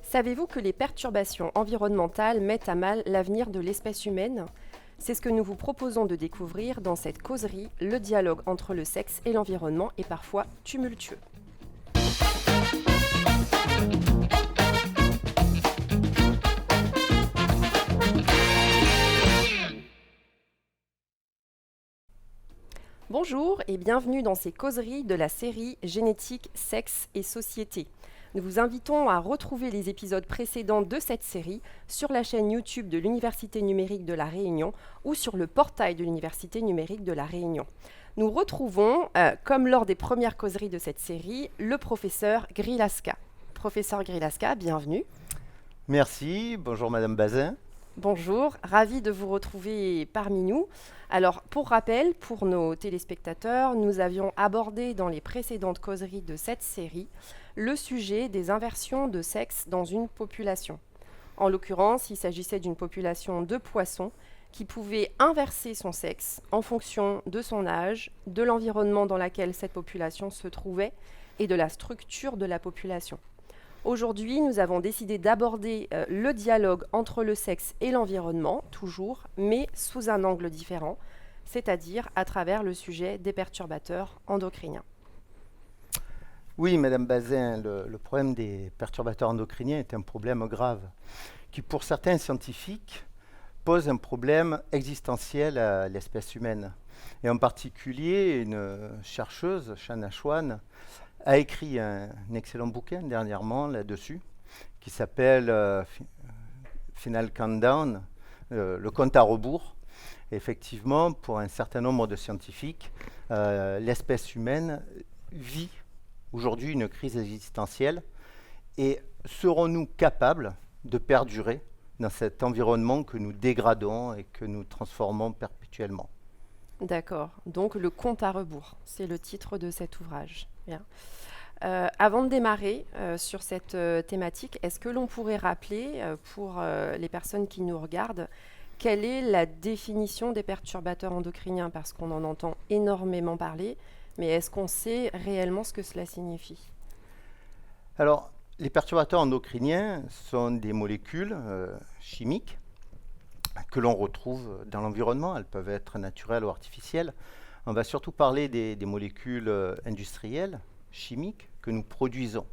Savez-vous que les perturbations environnementales mettent à mal l'avenir de l'espèce humaine? C'est ce que nous vous proposons de découvrir dans cette causerie. Le dialogue entre le sexe et l'environnement est parfois tumultueux. Bonjour et bienvenue dans ces causeries de la série Génétique, sexe et société. Nous vous invitons à retrouver les épisodes précédents de cette série sur la chaîne YouTube de l'Université numérique de La Réunion ou sur le portail de l'Université numérique de La Réunion. Nous retrouvons, comme lors des premières causeries de cette série, le professeur Grilasca. Professeur Grilasca, bienvenue. Merci, bonjour Madame Bazin. Bonjour, ravi de vous retrouver parmi nous. Alors, pour rappel, pour nos téléspectateurs, nous avions abordé dans les précédentes causeries de cette série le sujet des inversions de sexe dans une population. En l'occurrence, il s'agissait d'une population de poissons qui pouvait inverser son sexe en fonction de son âge, de l'environnement dans lequel cette population se trouvait et de la structure de la population. Aujourd'hui, nous avons décidé d'aborder le dialogue entre le sexe et l'environnement, toujours, mais sous un angle différent, c'est-à-dire à travers le sujet des perturbateurs endocriniens. Oui, Madame Bazin, le problème des perturbateurs endocriniens est un problème grave qui, pour certains scientifiques, pose un problème existentiel à l'espèce humaine. Et en particulier, une chercheuse, Shanna Swan, a écrit un excellent bouquin dernièrement là-dessus, qui s'appelle Final Countdown, le compte à rebours. Et effectivement, pour un certain nombre de scientifiques, l'espèce humaine vit aujourd'hui une crise existentielle. Et serons-nous capables de perdurer dans cet environnement que nous dégradons et que nous transformons perpétuellement? D'accord, donc le compte à rebours, c'est le titre de cet ouvrage. Bien. Avant de démarrer sur cette thématique, est-ce que l'on pourrait rappeler pour les personnes qui nous regardent quelle est la définition des perturbateurs endocriniens? Parce qu'on en entend énormément parler, mais est-ce qu'on sait réellement ce que cela signifie? Alors, les perturbateurs endocriniens sont des molécules chimiques que l'on retrouve dans l'environnement. Elles peuvent être naturelles ou artificielles. On va surtout parler des molécules industrielles, chimiques, que nous produisons.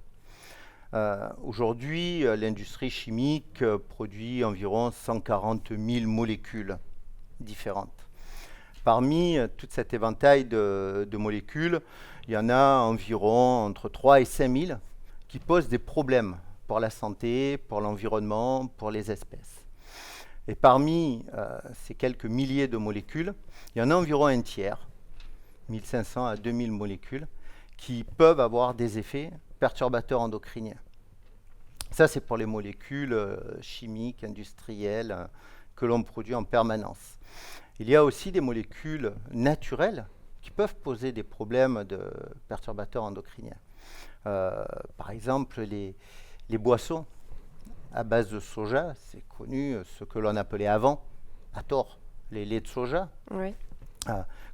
Aujourd'hui, l'industrie chimique produit environ 140 000 molécules différentes. Parmi tout cet éventail de molécules, il y en a environ entre 3 et 5 000 qui posent des problèmes pour la santé, pour l'environnement, pour les espèces. Et parmi ces quelques milliers de molécules, il y en a environ un tiers, 1500 à 2000 molécules, qui peuvent avoir des effets perturbateurs endocriniens. Ça, c'est pour les molécules chimiques, industrielles, que l'on produit en permanence. Il y a aussi des molécules naturelles qui peuvent poser des problèmes de perturbateurs endocriniens. Par exemple, les boissons à base de soja, c'est connu, ce que l'on appelait avant, à tort, les laits de soja, Oui.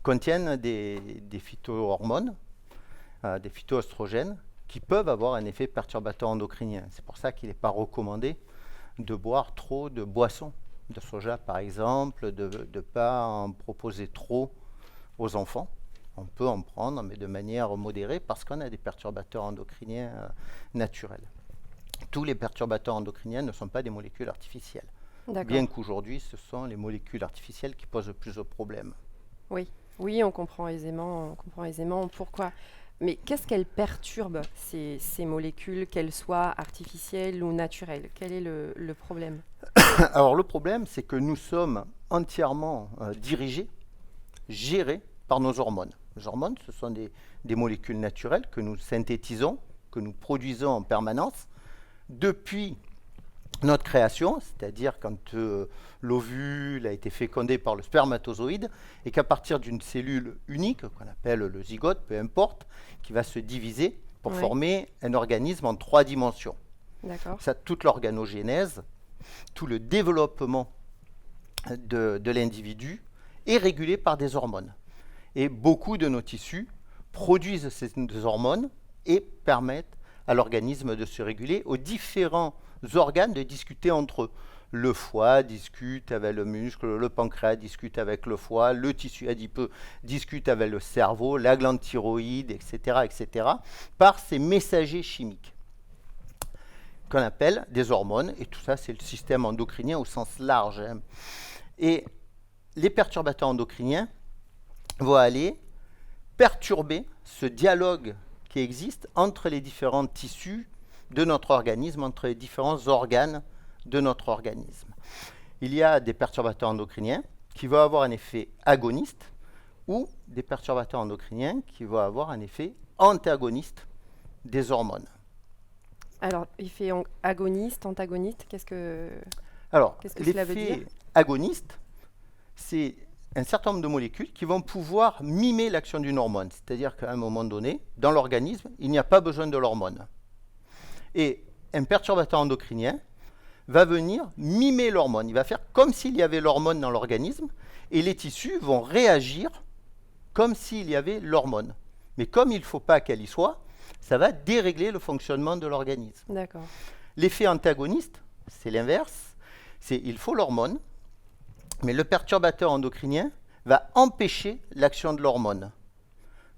contiennent des phytohormones, des phytoestrogènes, qui peuvent avoir un effet perturbateur endocrinien. C'est pour ça qu'il n'est pas recommandé de boire trop de boissons de soja, par exemple, de ne pas en proposer trop aux enfants. On peut en prendre, mais de manière modérée, parce qu'on a des perturbateurs endocriniens naturels. Tous les perturbateurs endocriniens ne sont pas des molécules artificielles. Bien qu'aujourd'hui, ce sont les molécules artificielles qui posent le plus de problèmes. Oui, on comprend aisément pourquoi. Mais qu'est-ce qu'elles perturbent, ces molécules, qu'elles soient artificielles ou naturelles? Quel est le problème? Alors le problème, c'est que nous sommes entièrement dirigés, gérés par nos hormones. Les hormones, ce sont des molécules naturelles que nous synthétisons, que nous produisons en permanence depuis notre création, c'est-à-dire quand l'ovule a été fécondé par le spermatozoïde et qu'à partir d'une cellule unique, qu'on appelle le zygote, peu importe, qui va se diviser pour former un organisme en 3 dimensions. D'accord. Ça, toute l'organogénèse, tout le développement de l'individu est régulé par des hormones. Et beaucoup de nos tissus produisent ces hormones et permettent à l'organisme de se réguler aux différents organes de discuter entre eux. Le foie discute avec le muscle, le pancréas discute avec le foie, le tissu adipeux discute avec le cerveau, la glande thyroïde, etc., par ces messagers chimiques qu'on appelle des hormones. Et tout ça, c'est le système endocrinien au sens large. Hein. Et les perturbateurs endocriniens vont aller perturber ce dialogue qui existe entre les différents tissus de notre organisme, entre les différents organes de notre organisme. Il y a des perturbateurs endocriniens qui vont avoir un effet agoniste ou des perturbateurs endocriniens qui vont avoir un effet antagoniste des hormones. Alors, effet agoniste, antagoniste, Alors, qu'est-ce que cela veut dire? l'effet agoniste, c'est un certain nombre de molécules qui vont pouvoir mimer l'action d'une hormone. C'est-à-dire qu'à un moment donné, dans l'organisme, il n'y a pas besoin de l'hormone. Et un perturbateur endocrinien va venir mimer l'hormone. Il va faire comme s'il y avait l'hormone dans l'organisme et les tissus vont réagir comme s'il y avait l'hormone. Mais comme il ne faut pas qu'elle y soit, ça va dérégler le fonctionnement de l'organisme. D'accord. L'effet antagoniste, c'est l'inverse. C'est il faut l'hormone, mais le perturbateur endocrinien va empêcher l'action de l'hormone.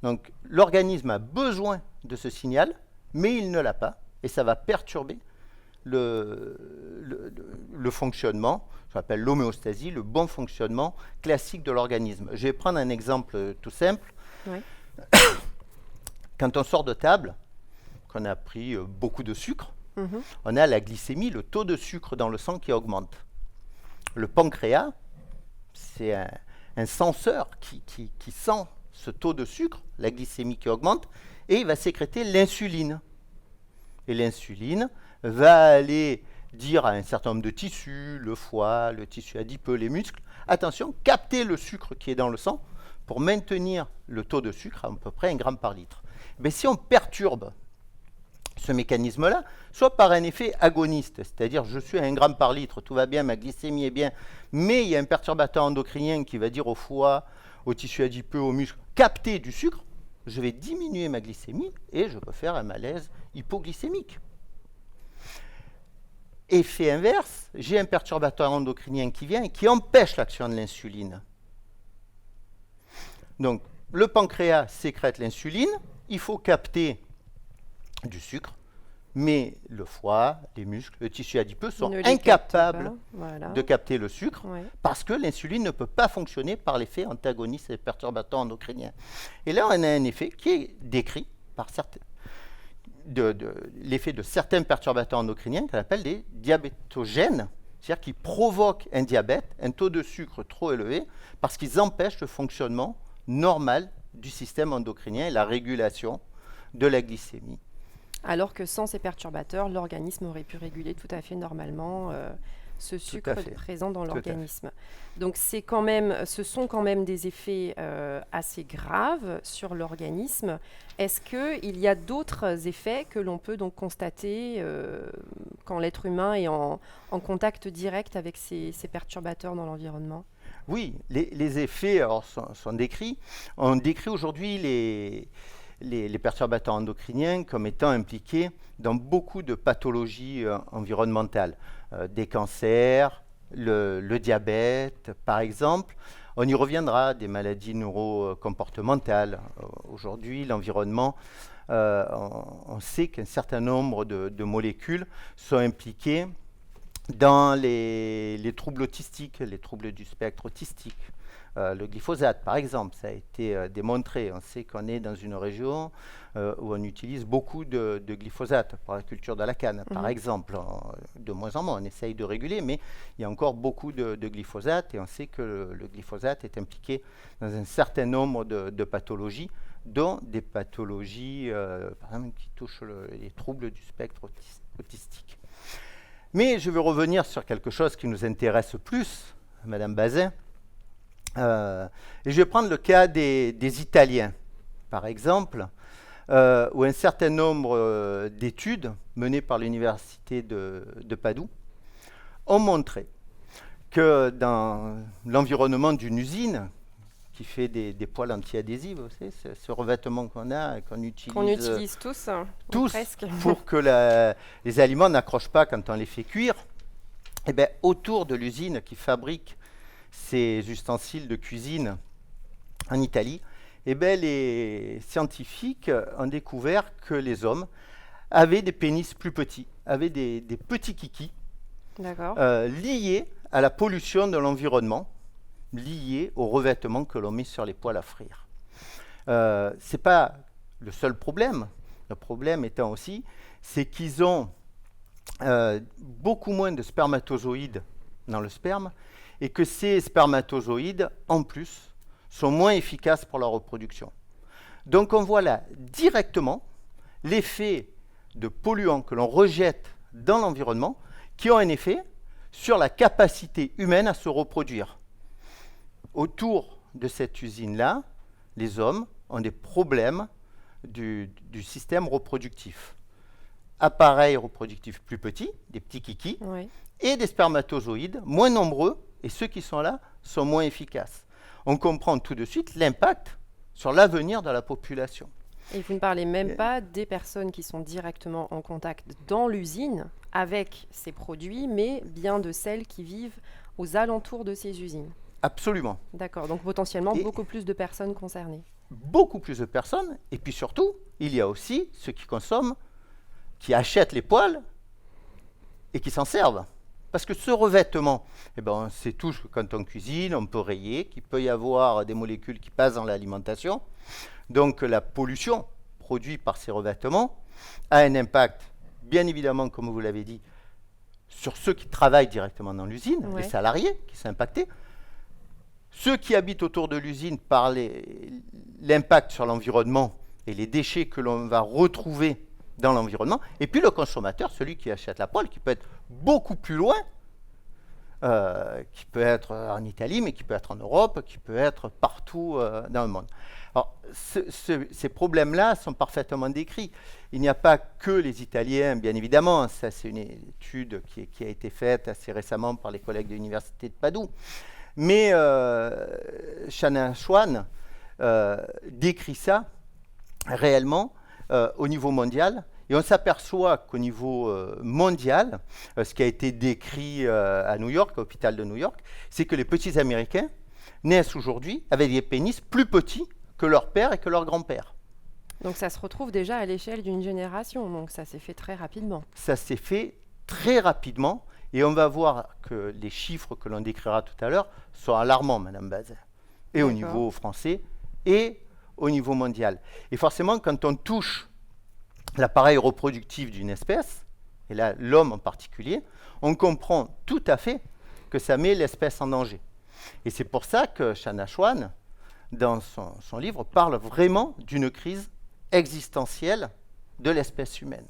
Donc l'organisme a besoin de ce signal, mais il ne l'a pas, et ça va perturber le fonctionnement, ce qu'on appelle l'homéostasie, le bon fonctionnement classique de l'organisme. Je vais prendre un exemple tout simple. Oui. Quand on sort de table, qu'on a pris beaucoup de sucre, on a la glycémie, le taux de sucre dans le sang qui augmente. Le pancréas, c'est un senseur qui sent ce taux de sucre, la glycémie qui augmente, et il va sécréter l'insuline. Et l'insuline va aller dire à un certain nombre de tissus, le foie, le tissu adipeux, les muscles, attention, captez le sucre qui est dans le sang pour maintenir le taux de sucre à peu près 1 gramme par litre. Mais si on perturbe ce mécanisme-là, soit par un effet agoniste, c'est-à-dire je suis à 1 gramme par litre, tout va bien, ma glycémie est bien, mais il y a un perturbateur endocrinien qui va dire au foie, au tissu adipeux, aux muscles, captez du sucre, je vais diminuer ma glycémie et je peux faire un malaise hypoglycémique. Effet inverse, j'ai un perturbateur endocrinien qui vient et qui empêche l'action de l'insuline. Donc, le pancréas sécrète l'insuline, il faut capter du sucre, mais le foie, les muscles, le tissu adipeux sont incapables de capter le sucre parce que l'insuline ne peut pas fonctionner par l'effet antagoniste des perturbateurs endocriniens. Et là, on a un effet qui est décrit par l'effet de certains perturbateurs endocriniens qu'on appelle des diabétogènes, c'est-à-dire qui provoquent un diabète, un taux de sucre trop élevé, parce qu'ils empêchent le fonctionnement normal du système endocrinien et la régulation de la glycémie. Alors que sans ces perturbateurs, l'organisme aurait pu réguler tout à fait normalement ce sucre présent dans l'organisme. Donc ce sont quand même des effets assez graves sur l'organisme. Est-ce qu'il y a d'autres effets que l'on peut donc constater quand l'être humain est en contact direct avec ces perturbateurs dans l'environnement ? Oui, les effets sont décrits. On décrit aujourd'hui les perturbateurs endocriniens comme étant impliqués dans beaucoup de pathologies environnementales, des cancers, le diabète par exemple. On y reviendra, des maladies neurocomportementales. Aujourd'hui, l'environnement, on sait qu'un certain nombre de molécules sont impliquées dans les troubles autistiques, les troubles du spectre autistique. Le glyphosate, par exemple, ça a été démontré. On sait qu'on est dans une région où on utilise beaucoup de glyphosate pour la culture de la canne, par exemple. De moins en moins, on essaye de réguler, mais il y a encore beaucoup de glyphosate et on sait que le glyphosate est impliqué dans un certain nombre de pathologies, dont des pathologies, par exemple, qui touchent les troubles du spectre autistique. Mais je vais revenir sur quelque chose qui nous intéresse plus, Madame Bazin. Et je vais prendre le cas des Italiens, par exemple, où un certain nombre d'études menées par l'université de Padoue ont montré que dans l'environnement d'une usine, qui fait des poils anti-adhésifs, vous savez, ce revêtement qu'on a et qu'on utilise, tous, ou tous presque. pour que les aliments n'accrochent pas quand on les fait cuire. Et bien, autour de l'usine qui fabrique ces ustensiles de cuisine en Italie, eh bien, les scientifiques ont découvert que les hommes avaient des pénis plus petits, avaient des petits kikis D'accord. liés à la pollution de l'environnement, liés au revêtement que l'on met sur les poêles à frire. Ce n'est pas le seul problème. Le problème étant aussi, c'est qu'ils ont beaucoup moins de spermatozoïdes dans le sperme et que ces spermatozoïdes, en plus, sont moins efficaces pour la reproduction. Donc on voit là directement l'effet de polluants que l'on rejette dans l'environnement qui ont un effet sur la capacité humaine à se reproduire. Autour de cette usine-là, les hommes ont des problèmes du système reproductif. Appareils reproductifs plus petits, des petits kikis, Oui. et des spermatozoïdes moins nombreux, et ceux qui sont là sont moins efficaces. On comprend tout de suite l'impact sur l'avenir de la population. Et vous ne parlez même pas des personnes qui sont directement en contact dans l'usine avec ces produits, mais bien de celles qui vivent aux alentours de ces usines. Absolument. D'accord, donc potentiellement Et- beaucoup plus de personnes concernées. Beaucoup plus de personnes, et puis surtout, il y a aussi ceux qui consomment, qui achètent les poêles et qui s'en servent. Parce que ce revêtement, eh ben, on sait tous que quand on cuisine, on peut rayer, qu'il peut y avoir des molécules qui passent dans l'alimentation. Donc la pollution produite par ces revêtements a un impact, bien évidemment, comme vous l'avez dit, sur ceux qui travaillent directement dans l'usine, Ouais. les salariés qui sont impactés. Ceux qui habitent autour de l'usine par l'impact sur l'environnement et les déchets que l'on va retrouver dans l'environnement, et puis le consommateur, celui qui achète la poêle, qui peut être beaucoup plus loin, qui peut être en Italie, mais qui peut être en Europe, qui peut être partout dans le monde. Alors, ces problèmes-là sont parfaitement décrits. Il n'y a pas que les Italiens, bien évidemment, ça c'est une étude qui a été faite assez récemment par les collègues de l'Université de Padoue, mais Shanna Swan décrit ça réellement au niveau mondial. Et on s'aperçoit qu'au niveau mondial, ce qui a été décrit à New York, à l'hôpital de New York, c'est que les petits Américains naissent aujourd'hui avec des pénis plus petits que leur père et que leur grand-père. Donc ça se retrouve déjà à l'échelle d'une génération, donc ça s'est fait très rapidement. Ça s'est fait très rapidement et on va voir que les chiffres que l'on décrira tout à l'heure sont alarmants, Madame Bazin, et au D'accord. niveau français et au niveau mondial. Et forcément, quand on touche l'appareil reproductif d'une espèce, et là l'homme en particulier, on comprend tout à fait que ça met l'espèce en danger. Et c'est pour ça que Shanna Swan, dans son livre, parle vraiment d'une crise existentielle de l'espèce humaine.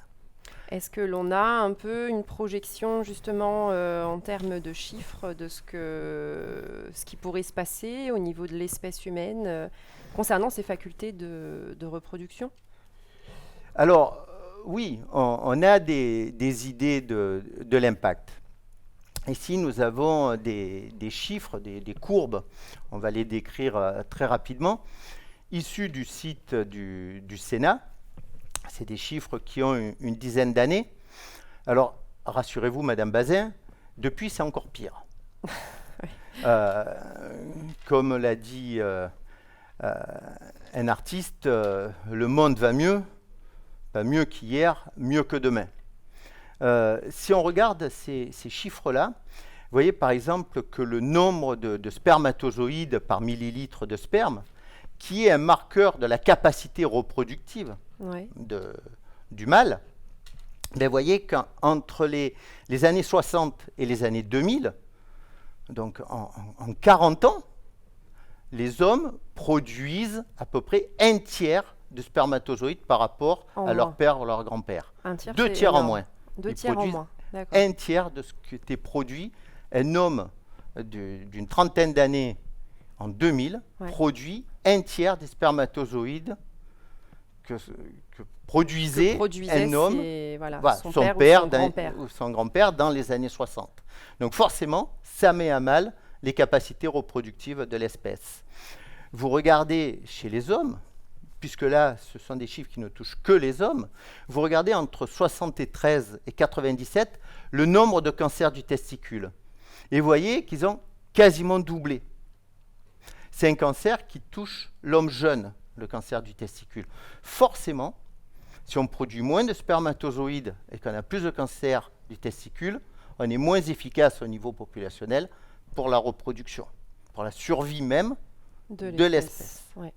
Est-ce que l'on a un peu une projection justement en termes de chiffres de ce qui pourrait se passer au niveau de l'espèce humaine concernant ses facultés de reproduction? Alors, oui, on a des idées de l'impact. Ici, nous avons des chiffres, des courbes, on va les décrire très rapidement, issus du site du Sénat. C'est des chiffres qui ont une dizaine d'années. Alors, rassurez-vous, Madame Bazin, depuis, c'est encore pire. Comme l'a dit un artiste, le monde va mieux, pas mieux qu'hier, mieux que demain. Si on regarde ces chiffres-là, vous voyez par exemple que le nombre de spermatozoïdes par millilitre de sperme, qui est un marqueur de la capacité reproductive Ouais. du mâle, ben vous voyez qu'entre les années 60 et les années 2000, donc en 40 ans, les hommes produisent à peu près un tiers de spermatozoïdes par rapport En à leur moins. père ou leur grand-père. Un tiers, 2 c'est tiers en énorme. moins. 2 Ils tiers en produisent moins. D'accord. Un tiers de ce qui était produit. Un homme d'une trentaine d'années en 2000 Ouais. produit un tiers des spermatozoïdes que produisait un homme, voilà, voilà, son, son père, père ou son grand-père. ou son grand-père dans les années 60. Donc forcément, ça met à mal les capacités reproductives de l'espèce. Vous regardez chez les hommes, puisque là, ce sont des chiffres qui ne touchent que les hommes, vous regardez entre 73 et 97 le nombre de cancers du testicule. Et vous voyez qu'ils ont quasiment doublé. C'est un cancer qui touche l'homme jeune, le cancer du testicule. Forcément, si on produit moins de spermatozoïdes et qu'on a plus de cancer du testicule, on est moins efficace au niveau populationnel pour la reproduction, pour la survie même de l'espèce. Ouais.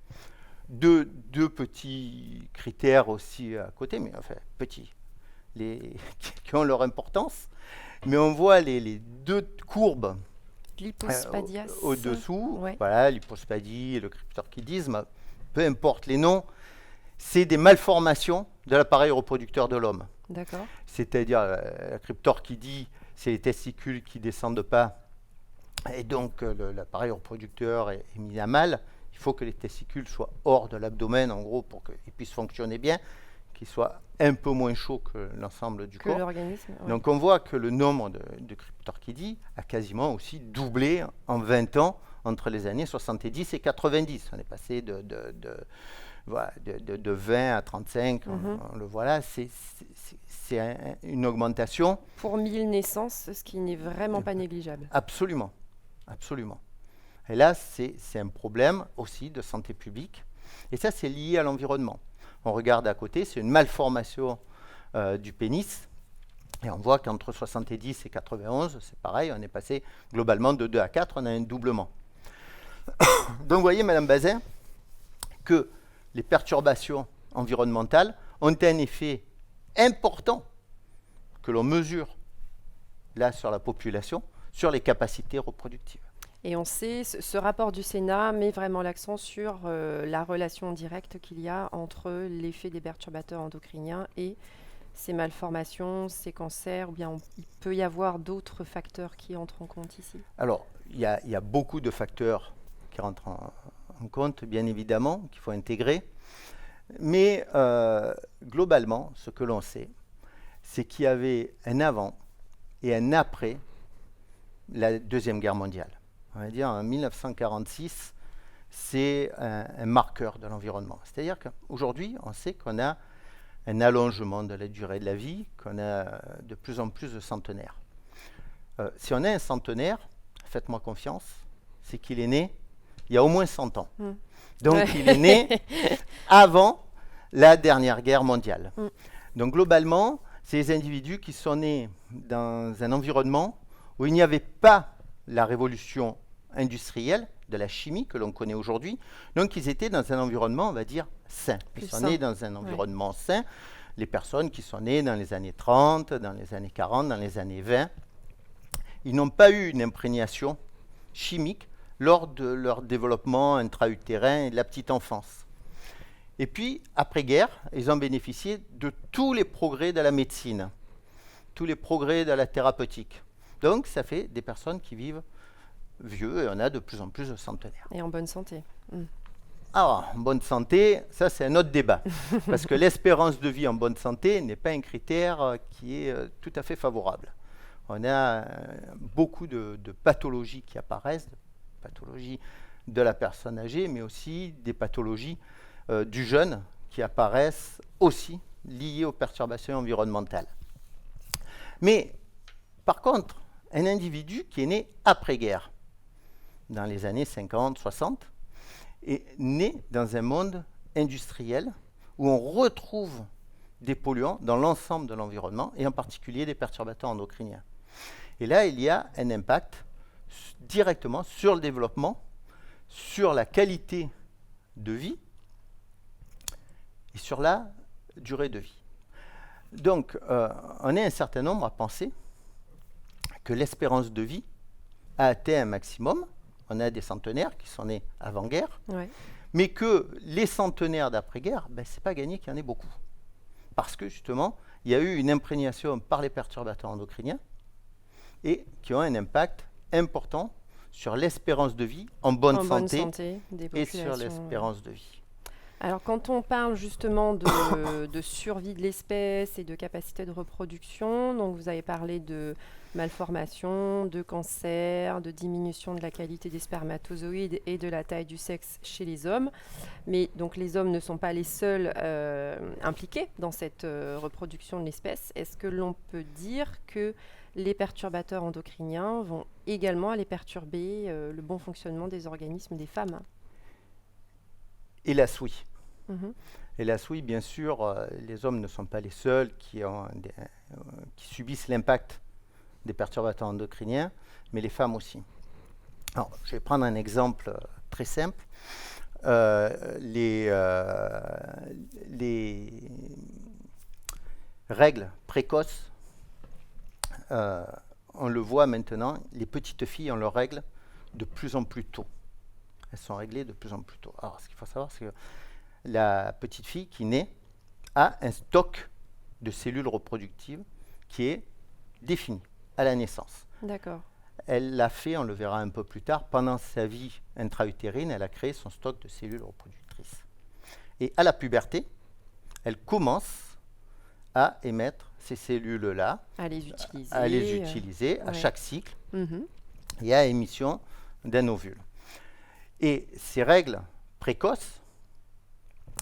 Deux petits critères aussi à côté, mais enfin petits, qui ont leur importance. Mais on voit les deux courbes L'hypospadias. au-dessous, Ouais. voilà, l'hypospadie et le cryptorchidisme, peu importe les noms, c'est des malformations de l'appareil reproducteur de l'homme. D'accord. C'est-à-dire, la cryptorchidie, c'est les testicules qui ne descendent pas, et donc l'appareil reproducteur est mis à mal. Il faut que les testicules soient hors de l'abdomen, en gros, pour qu'ils puissent fonctionner bien, qu'ils soient un peu moins chauds que l'ensemble du corps. L'organisme. Ouais. Donc on voit que le nombre de cryptorchidies a quasiment aussi doublé en 20 ans entre les années 70 et 90. On est passé de 20 à 35, on le voit là, c'est une augmentation. Pour 1000 naissances, ce qui n'est vraiment pas négligeable. Absolument, absolument. Et là, c'est un problème aussi de santé publique. Et ça, c'est lié à l'environnement. On regarde à côté, c'est une malformation du pénis. Et on voit qu'entre 70 et 91, c'est pareil, on est passé globalement de 2 à 4, on a un doublement. Donc vous voyez, Madame Bazin, que les perturbations environnementales ont un effet important que l'on mesure là sur la population, sur les capacités reproductives. Et on sait, ce rapport du Sénat met vraiment l'accent sur la relation directe qu'il y a entre l'effet des perturbateurs endocriniens et ces malformations, ces cancers, ou bien il peut y avoir d'autres facteurs qui entrent en compte ici. Alors, il y a beaucoup de facteurs qui rentrent en compte, bien évidemment, qu'il faut intégrer. Mais globalement, ce que l'on sait, c'est qu'il y avait un avant et un après la Deuxième Guerre mondiale. On va dire en 1946, c'est un marqueur de l'environnement. C'est-à-dire qu'aujourd'hui, on sait qu'on a un allongement de la durée de la vie, qu'on a de plus en plus de centenaires. Si on a un centenaire, faites-moi confiance, c'est qu'il est né il y a au moins 100 ans. Donc Ouais. il est né avant la dernière guerre mondiale. Donc globalement, c'est les individus qui sont nés dans un environnement où il n'y avait pas la révolution industrielle de la chimie que l'on connaît aujourd'hui. Donc ils étaient dans un environnement, on va dire, sain. Ils Plus sont sain. nés dans un environnement sain. Les personnes qui sont nées dans les années 30, dans les années 40, dans les années 20, ils n'ont pas eu une imprégnation chimique lors de leur développement intra-utérin et de la petite enfance. Et puis, après-guerre, ils ont bénéficié de tous les progrès de la médecine, tous les progrès de la thérapeutique. Donc, ça fait des personnes qui vivent vieux et on a de plus en plus de centenaires. Et en bonne santé. Alors, en bonne santé, ça c'est un autre débat, parce que l'espérance de vie en bonne santé n'est pas un critère qui est tout à fait favorable. On a beaucoup de pathologies qui apparaissent, pathologies de la personne âgée, mais aussi des pathologies du jeune qui apparaissent aussi liées aux perturbations environnementales. Mais par contre, un individu qui est né après-guerre, dans les années 50, 60, est né dans un monde industriel où on retrouve des polluants dans l'ensemble de l'environnement et en particulier des perturbateurs endocriniens. Et là, il y a un impact directement sur le développement, sur la qualité de vie et sur la durée de vie. Donc, on est un certain nombre à penser que l'espérance de vie a atteint un maximum. On a des centenaires qui sont nés avant-guerre, mais que les centenaires d'après-guerre, ce n'est pas gagné qu'il y en ait beaucoup. Parce que justement, il y a eu une imprégnation par les perturbateurs endocriniens et qui ont un impact important sur l'espérance de vie en bonne santé des et sur l'espérance de vie. Alors, quand on parle justement de survie de l'espèce et de capacité de reproduction, donc vous avez parlé de malformation, de cancer, de diminution de la qualité des spermatozoïdes et de la taille du sexe chez les hommes. Mais donc les hommes ne sont pas les seuls impliqués dans cette reproduction de l'espèce. Est-ce que l'on peut dire que les perturbateurs endocriniens vont également aller perturber le bon fonctionnement des organismes des femmes? Hélas, oui. Mhm. Hélas, oui, bien sûr, les hommes ne sont pas les seuls qui subissent l'impact des perturbateurs endocriniens, mais les femmes aussi. Alors, je vais prendre un exemple très simple. Les règles précoces, on le voit maintenant, les petites filles ont leurs règles de plus en plus tôt. Elles sont réglées de plus en plus tôt. Alors, ce qu'il faut savoir, c'est que la petite fille qui naît a un stock de cellules reproductives qui est défini à la naissance. D'accord. Elle l'a fait, on le verra un peu plus tard, pendant sa vie intra-utérine, elle a créé son stock de cellules reproductrices. Et à la puberté, elle commence à émettre ces cellules-là, À les utiliser. à les utiliser à ouais. chaque cycle Mhm. et à émission d'un ovule. Et ces règles précoces,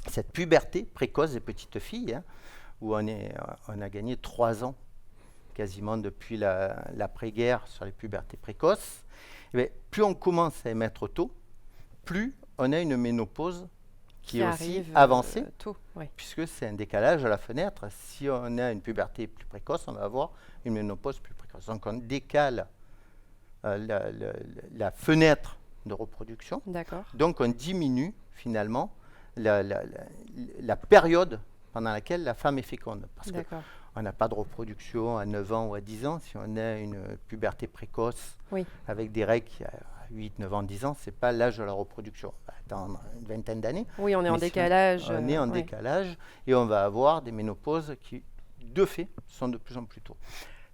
cette puberté précoce des petites filles, hein, où on a gagné 3 ans quasiment depuis l'après-guerre sur les pubertés précoces, eh bien, plus on commence à émettre tôt, plus on a une ménopause qui est aussi arrive avancée, tôt. Ouais. puisque c'est un décalage à la fenêtre. Si on a une puberté plus précoce, on va avoir une ménopause plus précoce. Donc on décale la fenêtre de reproduction. D'accord. Donc on diminue finalement la période pendant laquelle la femme est féconde. Parce que D'accord. on n'a pas de reproduction à 9 ans ou à 10 ans. Si on a une puberté précoce Oui. avec des règles qui à 8, 9 ans, 10 ans, ce n'est pas l'âge de la reproduction. On va attendre une vingtaine d'années. Oui, on est en Mais si décalage. on est en ouais. décalage et on va avoir des ménopauses qui, de fait, sont de plus en plus tôt.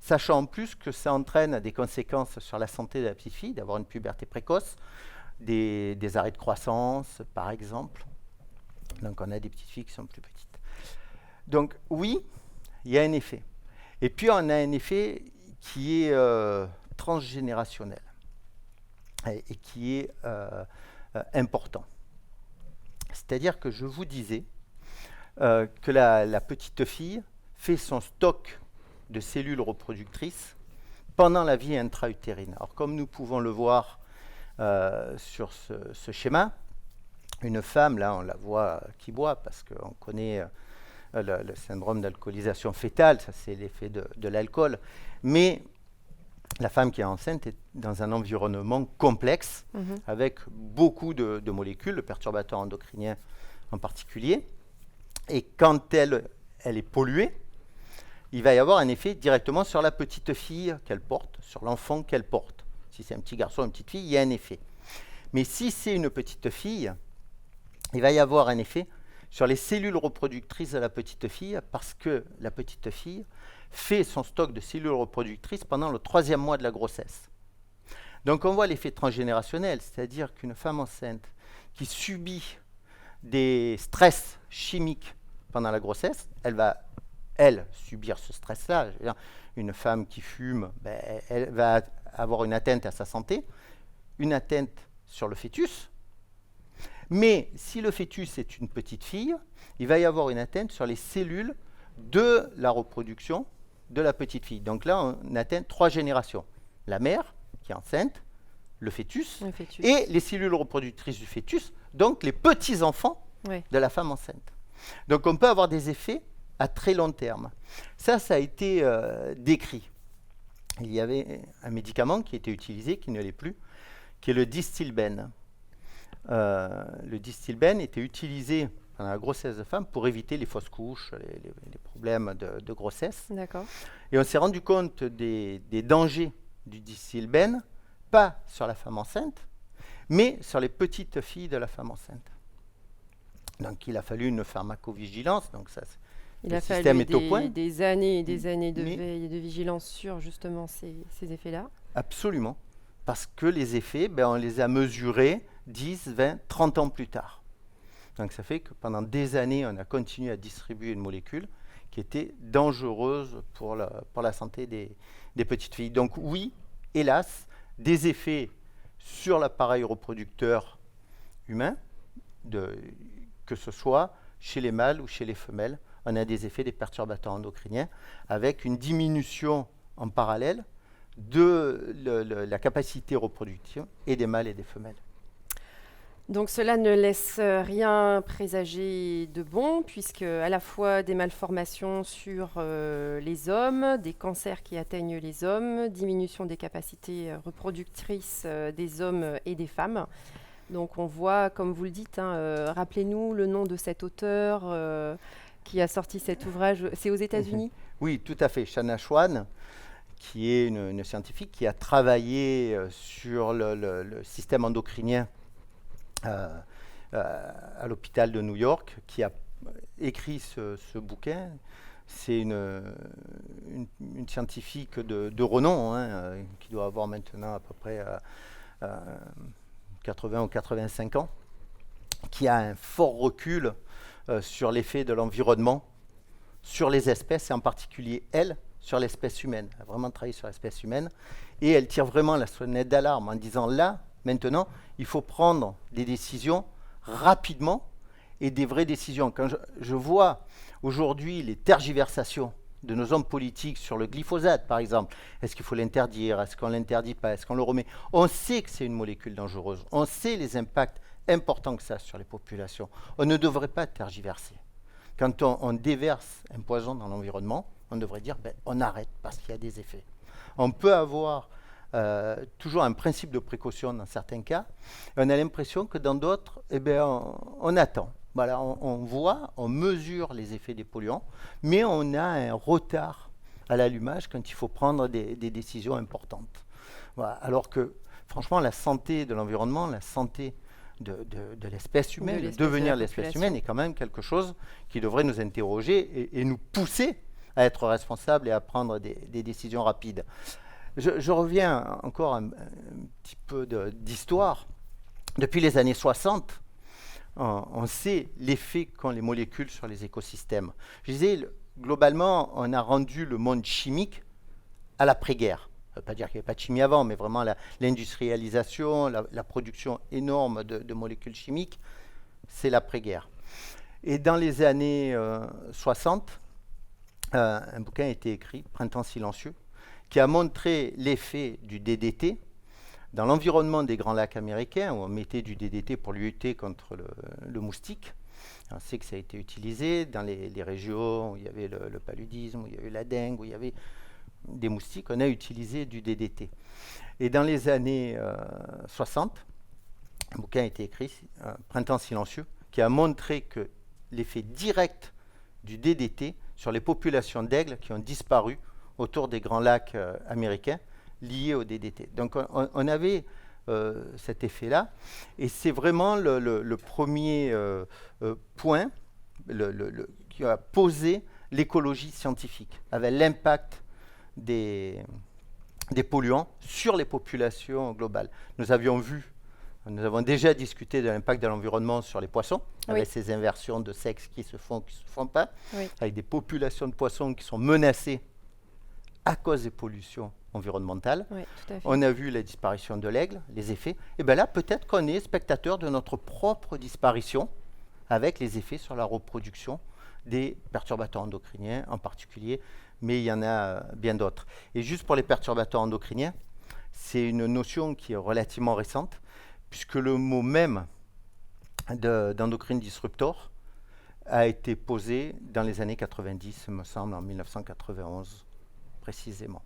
Sachant en plus que ça entraîne des conséquences sur la santé de la petite fille, d'avoir une puberté précoce, des arrêts de croissance, par exemple. Donc on a des petites filles qui sont plus petites. Donc oui, il y a un effet. Et puis on a un effet qui est transgénérationnel et qui est important. C'est-à-dire que je vous disais que la petite fille fait son stock de cellules reproductrices pendant la vie intra-utérine. Alors comme nous pouvons le voir sur ce schéma, une femme, là on la voit qui boit parce qu'on connaît le syndrome d'alcoolisation fétale, ça c'est l'effet de l'alcool, mais la femme qui est enceinte est dans un environnement complexe avec beaucoup de molécules, le perturbateur endocrinien en particulier, et quand elle est polluée, il va y avoir un effet directement sur la petite fille qu'elle porte, sur l'enfant qu'elle porte. Si c'est un petit garçon ou une petite fille, il y a un effet. Mais si c'est une petite fille, il va y avoir un effet sur les cellules reproductrices de la petite fille parce que la petite fille fait son stock de cellules reproductrices pendant le 3e mois de la grossesse. Donc on voit l'effet transgénérationnel, c'est-à-dire qu'une femme enceinte qui subit des stress chimiques pendant la grossesse, elle va, elle, subir ce stress-là. Une femme qui fume, ben, elle va avoir une atteinte à sa santé, une atteinte sur le fœtus. Mais si le fœtus est une petite fille, il va y avoir une atteinte sur les cellules de la reproduction de la petite fille. Donc là, on atteint 3 générations. La mère, qui est enceinte, le fœtus, et les cellules reproductrices du fœtus, donc les petits-enfants de la femme enceinte. Donc on peut avoir des effets à très long terme. Ça a été décrit. Il y avait un médicament qui était utilisé, qui ne l'est plus, qui est le Distilbène. Le Distilbène était utilisé pendant la grossesse de femme pour éviter les fausses couches, les problèmes de grossesse. D'accord. Et on s'est rendu compte des dangers du Distilbène, pas sur la femme enceinte, mais sur les petites filles de la femme enceinte. Donc il a fallu une pharmacovigilance, donc ça, il le a système fallu est au point. des années et des années de veille et de vigilance sur justement ces effets-là. Absolument, parce que les effets, on les a mesurés 10, 20, 30 ans plus tard. Donc ça fait que pendant des années, on a continué à distribuer une molécule qui était dangereuse pour la santé des petites filles. Donc oui, hélas, des effets sur l'appareil reproducteur humain, que ce soit chez les mâles ou chez les femelles, on a des effets des perturbateurs endocriniens avec une diminution en parallèle de la capacité reproductive et des mâles et des femelles. Donc cela ne laisse rien présager de bon, puisque à la fois des malformations sur les hommes, des cancers qui atteignent les hommes, diminution des capacités reproductrices des hommes et des femmes. Donc on voit, comme vous le dites, rappelez-nous le nom de cet auteur qui a sorti cet ouvrage. C'est aux États-Unis ? Oui, tout à fait. Shanna Swan, qui est une scientifique qui a travaillé sur le système endocrinien à l'hôpital de New York, qui a écrit ce bouquin. C'est une scientifique de renom, qui doit avoir maintenant à peu près 80 ou 85 ans, qui a un fort recul sur l'effet de l'environnement sur les espèces, et en particulier elle, sur l'espèce humaine. Elle a vraiment travaillé sur l'espèce humaine, et elle tire vraiment la sonnette d'alarme en disant là, maintenant, il faut prendre des décisions rapidement, et des vraies décisions. Quand je vois aujourd'hui les tergiversations de nos hommes politiques sur le glyphosate, par exemple, est-ce qu'il faut l'interdire, est-ce qu'on ne l'interdit pas, est-ce qu'on le remet? On sait que c'est une molécule dangereuse, on sait les impacts importants que ça a sur les populations. On ne devrait pas tergiverser. Quand on déverse un poison dans l'environnement, on devrait dire on arrête parce qu'il y a des effets. On peut avoir toujours un principe de précaution dans certains cas, et on a l'impression que dans d'autres, on attend. Voilà, on voit, on mesure les effets des polluants, mais on a un retard à l'allumage quand il faut prendre des décisions importantes. Voilà, alors que, franchement, la santé de l'environnement, la santé de l'espèce humaine, le devenir de l'espèce humaine est quand même quelque chose qui devrait nous interroger et nous pousser à être responsables et à prendre des décisions rapides. Je reviens encore un petit peu d'histoire. Depuis les années 60, on sait l'effet qu'ont les molécules sur les écosystèmes. Je disais, globalement, on a rendu le monde chimique à l'après-guerre. Ça ne veut pas dire qu'il n'y avait pas de chimie avant, mais vraiment l'industrialisation, la production énorme de molécules chimiques, c'est l'après-guerre. Et dans les années 60, un bouquin a été écrit, Printemps silencieux, qui a montré l'effet du DDT dans l'environnement des Grands Lacs américains, où on mettait du DDT pour lutter contre le moustique. On sait que ça a été utilisé dans les régions où il y avait le paludisme, où il y avait la dengue, où il y avait des moustiques. On a utilisé du DDT. Et dans les années 60, un bouquin a été écrit, Printemps silencieux, qui a montré que l'effet direct du DDT sur les populations d'aigles qui ont disparu autour des Grands Lacs américains, liés au DDT. Donc on avait cet effet-là, et c'est vraiment le premier point qui a posé l'écologie scientifique, avec l'impact des polluants sur les populations globales. Nous avons déjà discuté de l'impact de l'environnement sur les poissons, avec ces inversions de sexe qui se font pas, avec des populations de poissons qui sont menacées à cause des pollutions environnementales. Oui, tout à fait. On a vu la disparition de l'aigle, les effets. Et bien là, peut-être qu'on est spectateur de notre propre disparition, avec les effets sur la reproduction des perturbateurs endocriniens en particulier, mais il y en a bien d'autres. Et juste pour les perturbateurs endocriniens, c'est une notion qui est relativement récente, puisque le mot même d'endocrine disruptor a été posé dans les années 90, il me semble, en 1991 précisément.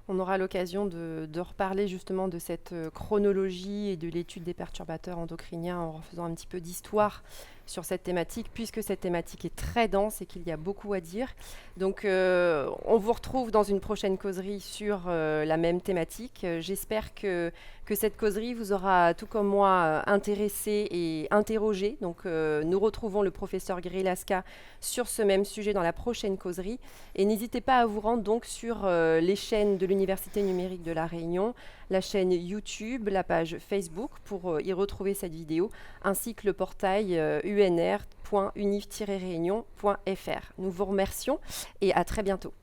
On aura l'occasion de reparler justement de cette chronologie et de l'étude des perturbateurs endocriniens en faisant un petit peu d'histoire sur cette thématique, puisque cette thématique est très dense et qu'il y a beaucoup à dire. Donc on vous retrouve dans une prochaine causerie sur la même thématique. J'espère que cette causerie vous aura, tout comme moi, intéressé et interrogé. Donc nous retrouvons le professeur Grilasca sur ce même sujet dans la prochaine causerie. Et n'hésitez pas à vous rendre donc sur les chaînes de l'Université numérique de La Réunion, la chaîne YouTube, la page Facebook pour y retrouver cette vidéo, ainsi que le portail unr.unif-réunion.fr. Nous vous remercions et à très bientôt.